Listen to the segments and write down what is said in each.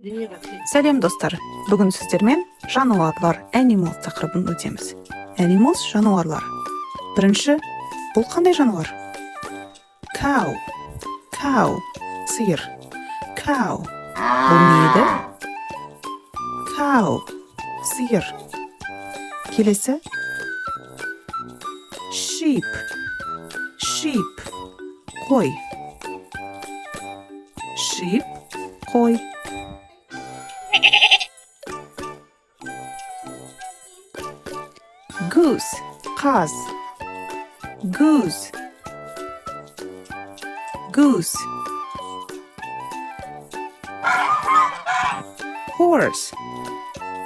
Сәлем достар. Бүгін сіздермен жануарлар animals тақырыбын өтеміз. Animals жануарлар. Бірінші, бұл қандай жануар? Cow. Сиыр. Cow. Бұл не еді? Cow. Сиыр. Келесі? Sheep. Қой. Sheep. Қой. Goose. Қаз. Goose.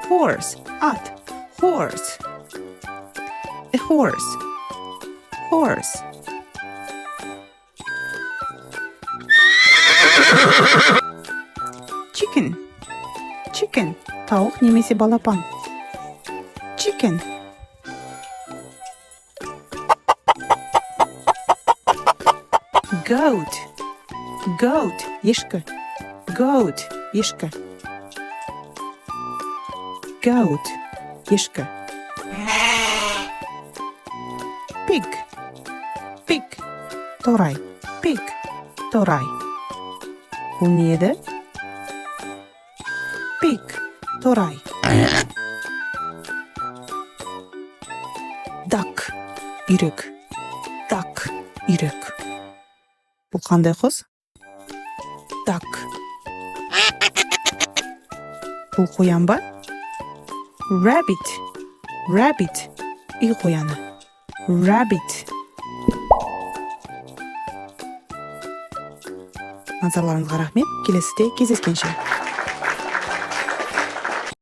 Horse. Ат. Horse. A horse. Chicken. Тауық немесе балапан. Chicken. Goat. Ешкі. Ешкі. Goat. Ешкі. Pig. Торай. Бұл не еді? Pig. Торай. Duck. Үйрек. Бұл қандай құс? Duck. Бұл қоян ба? Rabbit. Үй қояны. Rabbit. Назарларыңызға рахмет. Келесіде кездескенше.